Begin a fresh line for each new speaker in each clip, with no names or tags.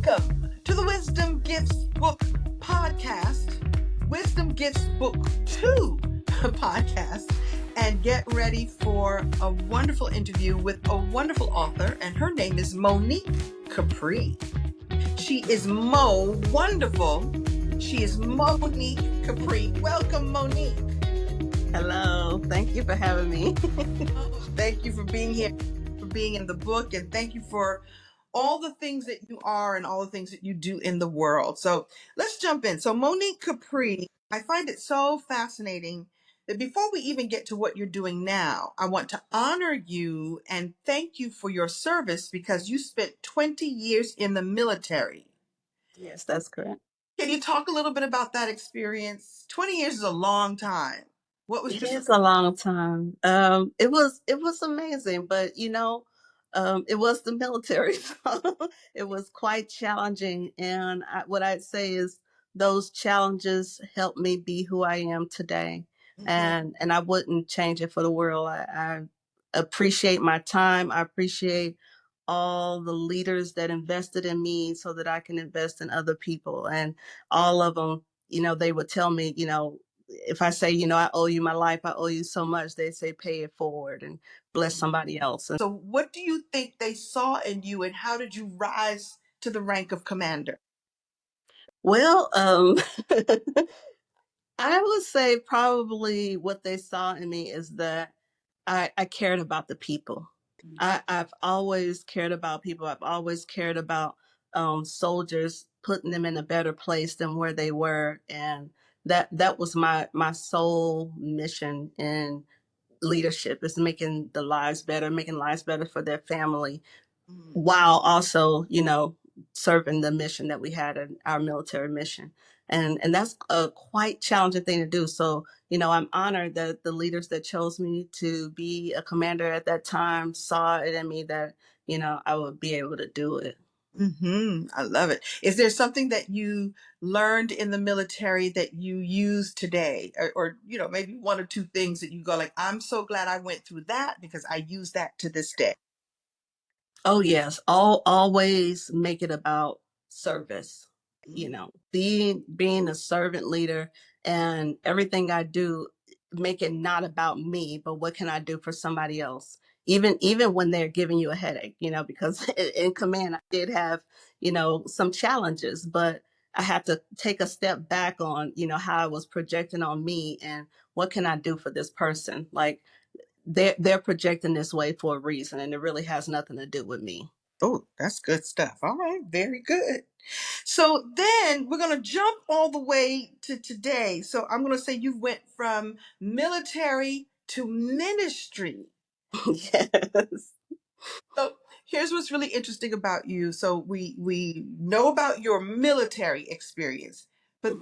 Welcome to the Wisdom Gifts Book Podcast, Wisdom Gifts Book 2 podcast, and get ready for a wonderful interview with a wonderful author, and her name is Monique Capri. She is wonderful. She is Monique Capri. Welcome, Monique.
Hello. Thank you for having me.
Thank you for being here, for being in the book, and thank you for all the things that you are and all the things that you do in the world. So let's jump in. So Monique Capri, I find it so fascinating that before we even get to what you're doing now, I want to honor you and thank you for your service because you spent 20 years in the military.
Yes, that's correct.
Can you talk a little bit about that experience? 20 years is a long time. What was
It
your
is a long time. It was amazing, but it was the military. So it was quite challenging. And what I'd say is those challenges helped me be who I am today. And I wouldn't change it for the world. I appreciate my time. I appreciate all the leaders that invested in me so that I can invest in other people. And all of them, they would tell me, if I say, I owe you my life, I owe you so much, they say, pay it forward and bless somebody else. And
So what do you think they saw in you and how did you rise to the rank of commander?
well, I would say probably what they saw in me is that I cared about the people. I've always cared about people. I've always cared about soldiers, putting them in a better place than where they were. And that was my sole mission in leadership, is making lives better for their family, while also, serving the mission that we had in our military mission. And that's a quite challenging thing to do. So, I'm honored that the leaders that chose me to be a commander at that time saw it in me that, I would be able to do it.
I love it. Is there something that you learned in the military that you use today, or maybe one or two things that you go like, I'm so glad I went through that because I use that to this day?
Oh yes, always make it about service. Being a servant leader, and everything I do, make it not about me, but what can I do for somebody else? Even when they're giving you a headache, because in command I did have, some challenges, but I had to take a step back on, how I was projecting on me and what can I do for this person? Like, they're projecting this way for a reason, and it really has nothing to do with me.
Oh, that's good stuff. All right, very good. So then we're going to jump all the way to today. So I'm going to say you went from military to ministry.
Yes.
So here's what's really interesting about you. So we know about your military experience, but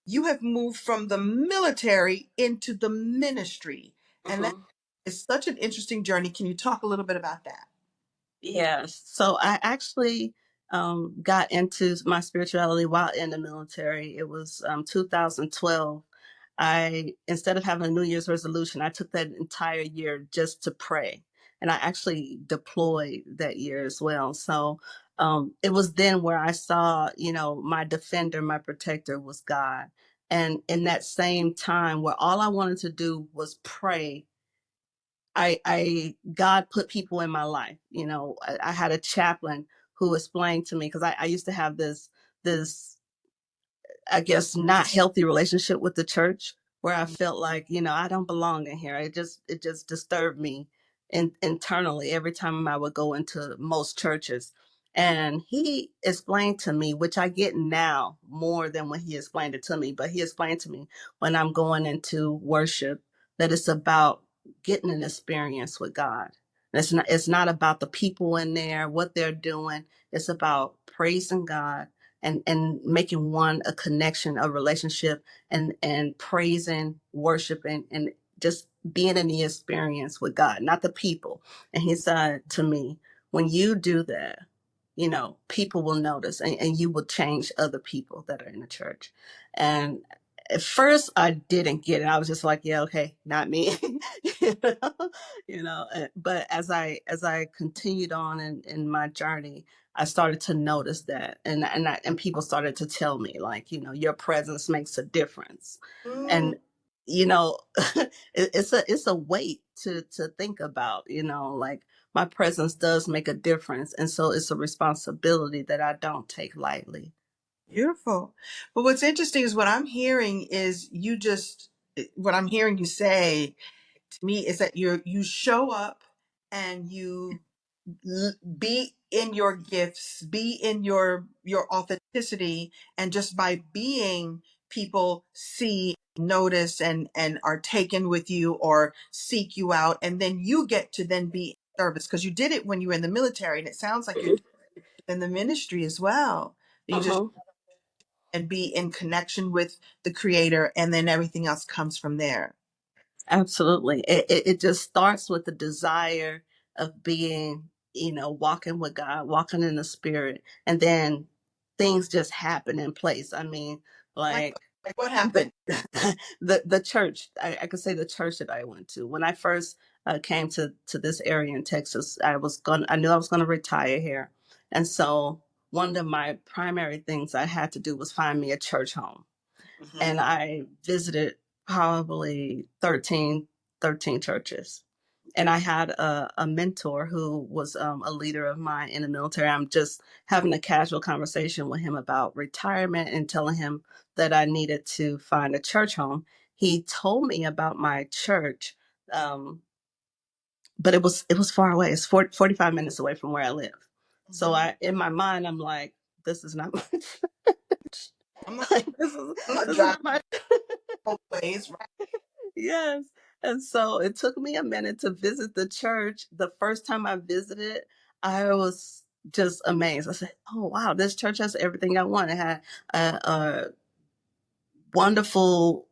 you have moved from the military into the ministry. And that
Mhm.
is such an interesting journey. Can you talk a little bit about that?
Yes. So I actually got into my spirituality while in the military. It was 2012. Instead of having a New Year's resolution, I took that entire year just to pray. And I actually deployed that year as well. So it was then where I saw, my defender, my protector was God. And in that same time where all I wanted to do was pray, God put people in my life. I had a chaplain who explained to me, because I used to have this, I guess, not healthy relationship with the church, where I felt like, I don't belong in here. It just disturbed me internally every time I would go into most churches. And he explained to me, which I get now more than when he explained it to me, but he explained to me when I'm going into worship that it's about getting an experience with God. It's not about the people in there, what they're doing. It's about praising God and making one a connection, a relationship, and praising, worshiping, and just being in the experience with God, not the people. And he said to me, when you do that, people will notice, and you will change other people that are in the church. And at first I didn't get it. I was just like, yeah, okay, not me. you know, but as I continued on in my journey, I started to notice that, and people started to tell me, like, your presence makes a difference.
Mm,
And it's a weight to think about, like, my presence does make a difference, and so it's a responsibility that I don't take lightly.
beautiful. But what's interesting is what I'm hearing is what I'm hearing you say to me is that you show up and you be in your gifts, be in your authenticity, and just by being, people see, notice, and are taken with you or seek you out, and then you get to then be in service because you did it when you were in the military, and it sounds like you're doing it in the ministry as well. You just
Uh-huh.
and be in connection with the creator, and then everything else comes from there.
Absolutely. It just starts with the desire of being, walking with God, walking in the spirit, and then things just happen in place. I mean,
Like,
like
like what
the
happened?
the church. I could say the church that I went to when I first came to this area in Texas. I knew I was gonna retire here, and so one of my primary things I had to do was find me a church home,
Hmm.
and I visited probably 13 churches. And I had a mentor who was a leader of mine in the military. I'm just having a casual conversation with him about retirement and telling him that I needed to find a church home. He told me about my church, um, but it was far away. It's 45 minutes away from where I live. So
Hmm.
in my mind, I'm like, this is not my church.
I'm not,
Like, this is
I'm not
this is
driving
not my
both ways, right?
Yes. And so it took me a minute to visit the church. The first time I visited, I was just amazed. I said, "Oh wow, this church has everything I want." It had a wonderful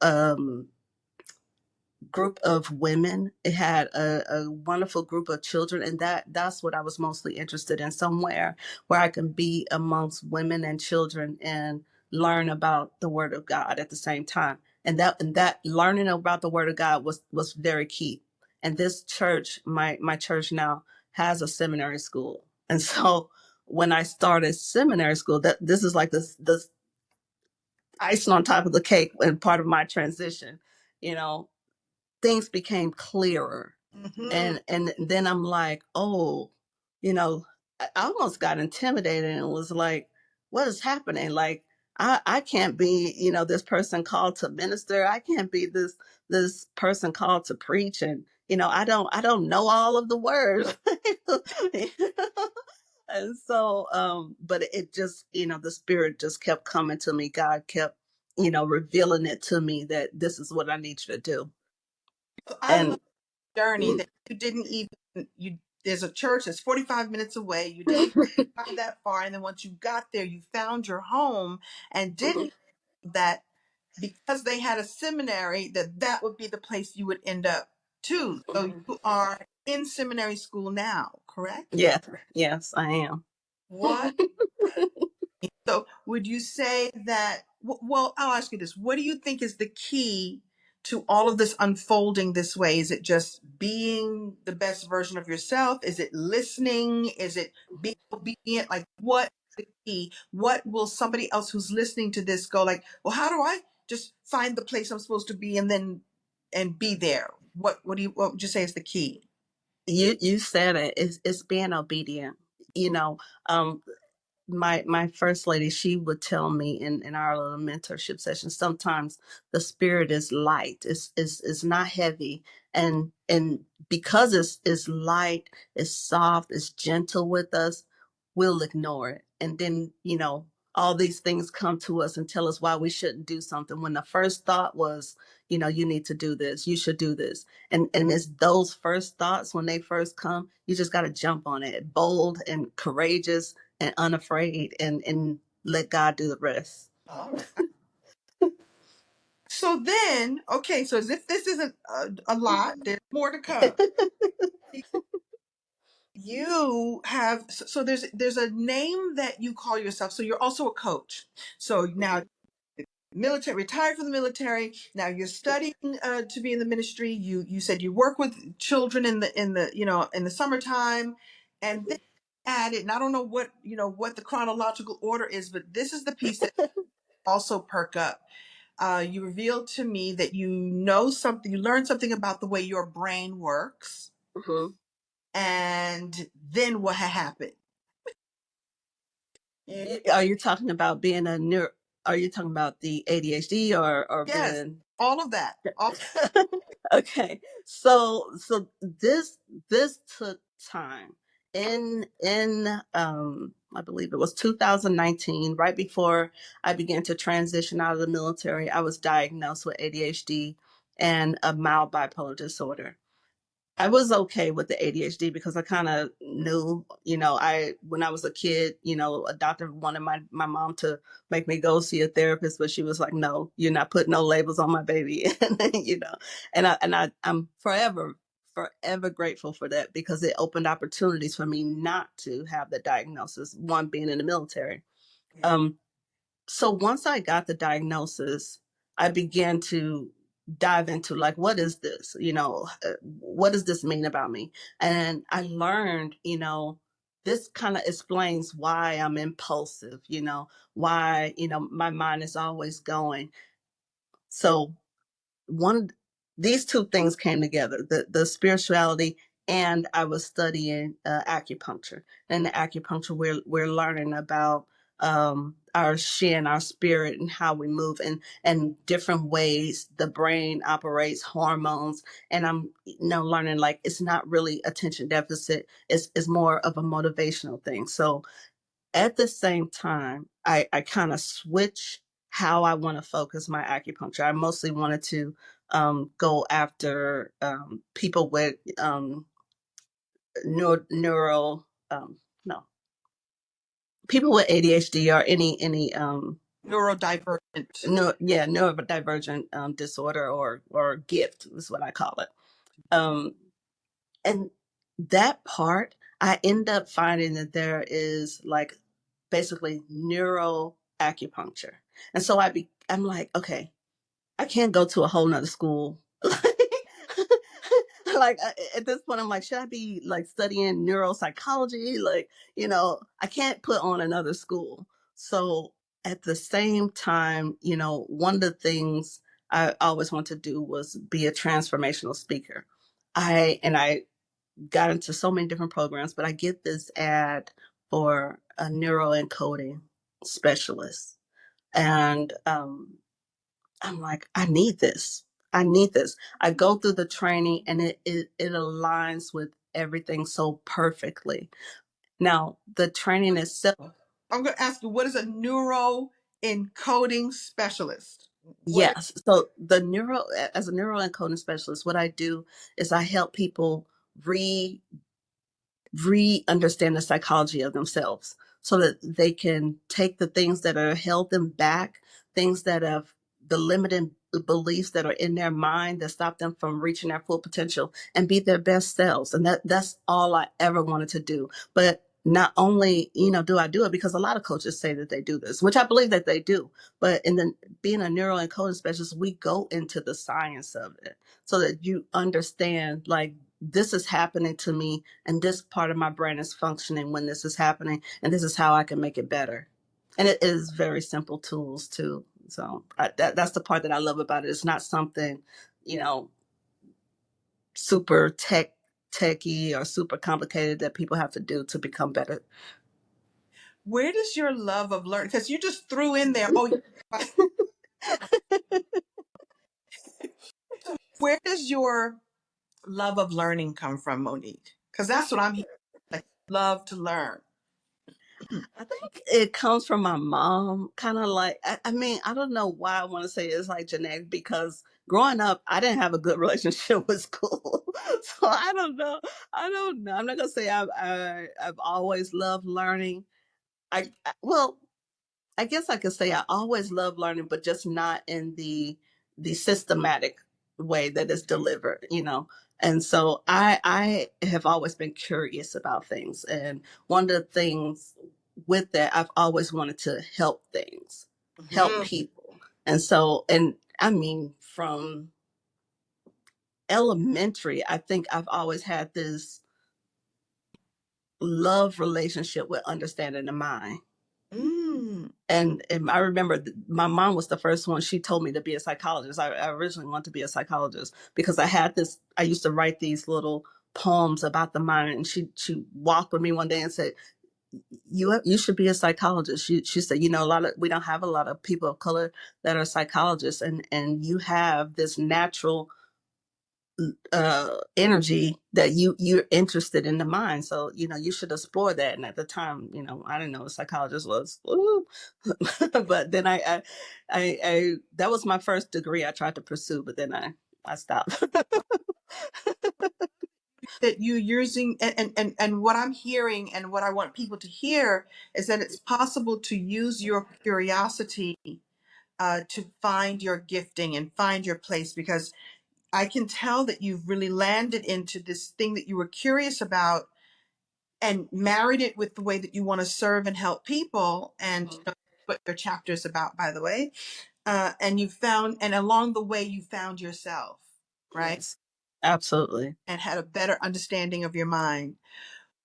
group of women. It had a wonderful group of children, and that's what I was mostly interested in. Somewhere where I can be amongst women and children and learn about the Word of God at the same time. And that learning about the Word of God was very key. And this church, my church now, has a seminary school, and so when I started seminary school, that this is like this icing on top of the cake and part of my transition. You know, things became clearer.
Hmm.
And then I'm like, oh, you know, I almost got intimidated and was like, what is happening? Like, I can't be, this person called to minister. I can't be this person called to preach. And, I don't know all of the words. And so, but it just, the spirit just kept coming to me. God kept, revealing it to me that this is what I need you to do.
So I love
And
the journey that you didn't even you. There's a church that's 45 minutes away. You didn't drive that far, and then once you got there, you found your home and didn't that because they had a seminary that would be the place you would end up too. So you are in seminary school now, correct?
yeah, yes, I am.
What? So would you say that, well, I'll ask you this. What do you think is the key to all of this unfolding this way? Is it just being the best version of yourself? Is it listening? Is it being obedient? Like, what is the key? What will somebody else who's listening to this go like, well, how do I just find the place I'm supposed to be and then and be there? What would you say is the key?
You said it. It's being obedient. You know, um, my first lady, she would tell me in our little mentorship session, sometimes the spirit is light, it's not heavy, and because it's light, it's soft, it's gentle with us, we'll ignore it. And then, all these things come to us and tell us why we shouldn't do something, when the first thought was, you need to do this, you should do this. And it's those first thoughts, when they first come, you just got to jump on it, bold and courageous and unafraid, and let God do the rest.
All right. So then, okay, so as if this isn't a lot, there's more to come. You have so there's a name that you call yourself. So you're also a coach. So now military, retired from the military. Now you're studying to be in the ministry. You said you work with children in the in the summertime, and then add it, and I don't know what, what the chronological order is, but this is the piece that also perk up. You revealed to me that you know something, you learned something about the way your brain works,
Hmm.
and then what had happened? Yeah.
Are you talking about being a neuro? Are you talking about the ADHD or
Yes,
being?
all of that.
Okay, so this took time. In I believe it was 2019, right before I began to transition out of the military. I was diagnosed with ADHD and a mild bipolar disorder. I was okay with the ADHD because I kind of knew, I when I was a kid, a doctor wanted my mom to make me go see a therapist, but she was like, "No, you're not putting no labels on my baby," I'm forever grateful for that because it opened opportunities for me not to have the diagnosis. One being in the military. Um, so once I got the diagnosis, I began to dive into like, what is this? What does this mean about me? And I learned, this kind of explains why I'm impulsive, why, my mind is always going. So one these two things came together, the spirituality, and I was studying acupuncture. And the acupuncture, we're learning about our shin, our spirit, and how we move, and different ways the brain operates, hormones. And I'm learning like it's not really attention deficit, it's more of a motivational thing. So at the same time, I kind of switch how I want to focus my acupuncture. I mostly wanted to go after people with neuro no, people with ADHD or any
Neurodivergent.
neurodivergent disorder or gift is what I call it. Um, and that part, I end up finding that there is like basically neuro acupuncture. And so I'm like, okay, I can't go to a whole nother school. Like at this point, I'm like, should I be like studying neuropsychology? Like, I can't put on another school. So at the same time, one of the things I always wanted to do was be a transformational speaker. I got into so many different programs, but I get this ad for a neuro-encoding specialist. And I'm like, I need this. I need this. I go through the training and it aligns with everything so perfectly. Now, the training itself,
I'm going to ask you, what is a neuro encoding specialist? What?
yes. So as a neuro-encoding specialist, what I do is I help people re understand the psychology of themselves so that they can take the things that are held them back, things that have the limiting beliefs that are in their mind that stop them from reaching their full potential and be their best selves. And that's all I ever wanted to do. But not only, do I do it because a lot of coaches say that they do this, which I believe that they do. But in the being a neuro encoding specialist, we go into the science of it so that you understand like this is happening to me and this part of my brain is functioning when this is happening and this is how I can make it better. And it is very simple tools too. So that's the part that I love about it. It's not something, you know, super techy or super complicated that people have to do to become better.
Where does your love of learning, because you just threw in there, oh, where does your love of learning come from, Monique? Because that's what I'm hearing. Like, love to learn.
I think it comes from my mom, kind of like, I mean, I don't know why I want to say it's like genetic because growing up, I didn't have a good relationship with school. So I don't know. I don't know. I'm not going to say I've always loved learning. Well, I guess I could say I always love learning, but just not in the systematic way that it's delivered, And so I have always been curious about things, and one of the things with that, I've always wanted to help things, help
Mhm.
people, and so and I mean from elementary, I think I've always had this love relationship with understanding the mind.
Mm.
And I remember my mom was the first one. She told me to be a psychologist. I originally wanted to be a psychologist because I had this. I used to write these little poems about the mind, and she walked with me one day and said, "You should be a psychologist." She said, "You know, we don't have a lot of people of color that are psychologists, and you have this natural energy that you're interested in the mind, so you know you should explore that." And at the time, you know, I didn't know what a psychologist was. Ooh. But then I that was my first degree I tried to pursue, but then I stopped.
That you using and what I'm hearing and what I want people to hear is that it's possible to use your curiosity to find your gifting and find your place, because I can tell that you've really landed into this thing that you were curious about and married it with the way that you want to serve and help people, and you know, what your chapter is about, by the way. And you found, and along the way you found yourself, right?
Yes, absolutely.
And had a better understanding of your mind.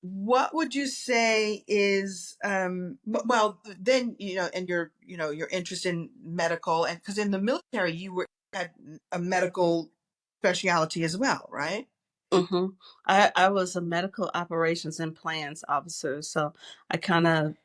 What would you say is well, then, you know, and your interest in medical, and because in the military you were had a medical specialty as well, right?
Hmm. I was a medical operations and plans officer, so I kind of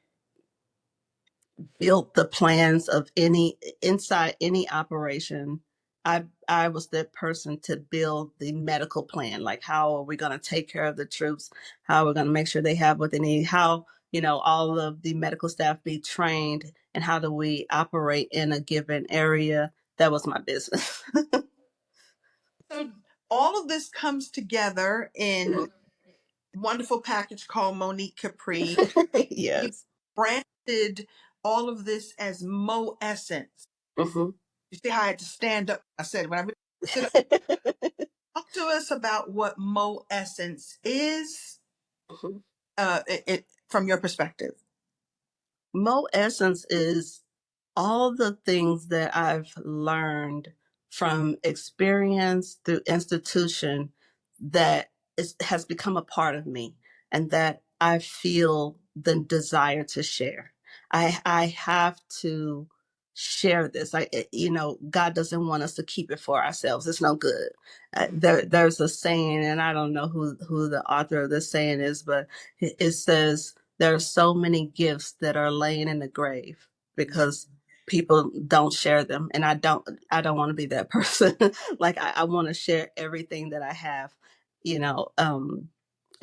built the plans of any inside any operation. I was that person to build the medical plan, like how are we going to take care of the troops, how we're going to make sure they have what they need, how, you know, all of the medical staff be trained, and how do we operate in a given area. That was my business.
So all of this comes together in a wonderful package called Monique Capri. You
Yes.
branded all of this as Mo Essence.
Hmm.
You see how I had to stand up? I said, when I really stood up, talk to us about what Mo Essence is, from your perspective.
Mo Essence is all the things that I've learned from experience through institution that has become a part of me, and that I feel the desire to share. I have to share this. You know, God doesn't want us to keep it for ourselves. It's no good. There's a saying, and I don't know who the author of this saying is, but it says there are so many gifts that are laying in the grave because people don't share them, and I don't want to be that person. Like I want to share everything that I have, you know.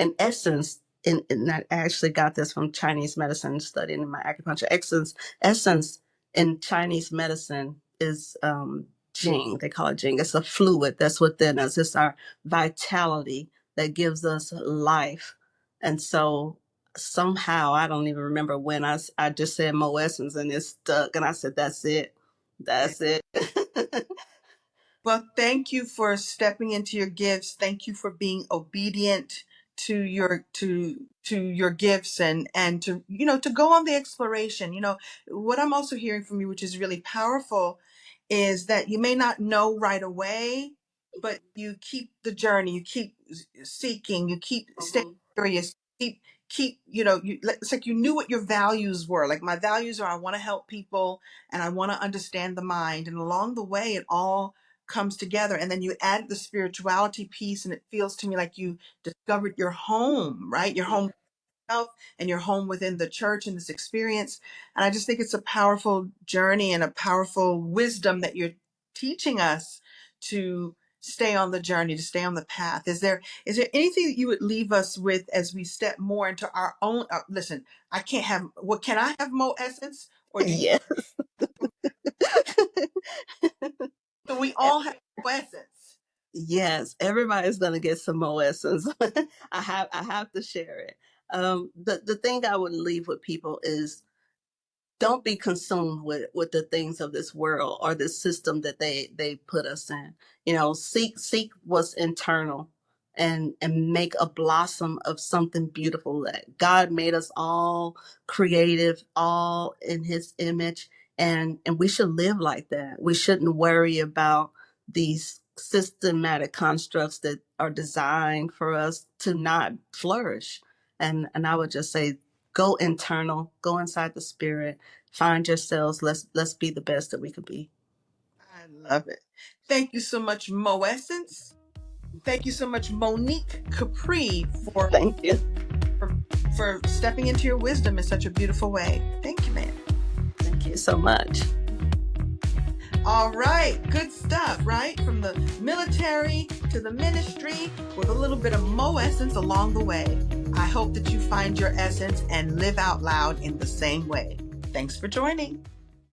In essence, and I actually got this from Chinese medicine, studying in my acupuncture. Essence in Chinese medicine is jing. They call it jing. It's a fluid that's within us. It's our vitality that gives us life. And so somehow, I don't even remember when I just said Mo Essence and it stuck, and I said that's it. That's it.
Well, thank you for stepping into your gifts. Thank you for being obedient to your gifts, and to, you know, to go on the exploration. You know, what I'm also hearing from you, which is really powerful, is that you may not know right away, but you keep the journey, you keep seeking, you keep staying
Mhm.
curious, keep, you know, it's like you knew what your values were. Like, my values are, I want to help people and I want to understand the mind. And along the way, it all comes together, and then you add the spirituality piece, and it feels to me like you discovered your home, right? Your home yourself and your home within the church in this experience. And I just think it's a powerful journey and a powerful wisdom that you're teaching us to stay on the journey, to stay on the path. Is there anything that you would leave us with as we step more into our own listen, I can't have, what, can I have Mo Essence, or do you,
Yes.
do we all have Mo Essence?
Yes, everybody's gonna get some Mo Essence. I have to share it. The thing I would leave with people is don't be consumed with the things of this world or the system that they put us in. You know, seek what's internal, and make a blossom of something beautiful. That God made us all creative, all in his image, and we should live like that. We shouldn't worry about these systematic constructs that are designed for us to not flourish. And I would just say, go internal, go inside the spirit, find yourselves. Let's be the best that we could be.
I love it. Thank you so much, Mo Essence. Thank you so much, Monique Capri,
Thank you.
for stepping into your wisdom in such a beautiful way. Thank you, man.
Thank you so much.
All right, good stuff, right? From the military to the ministry with a little bit of Mo Essence along the way. I hope that you find your essence and live out loud in the same way. Thanks for joining.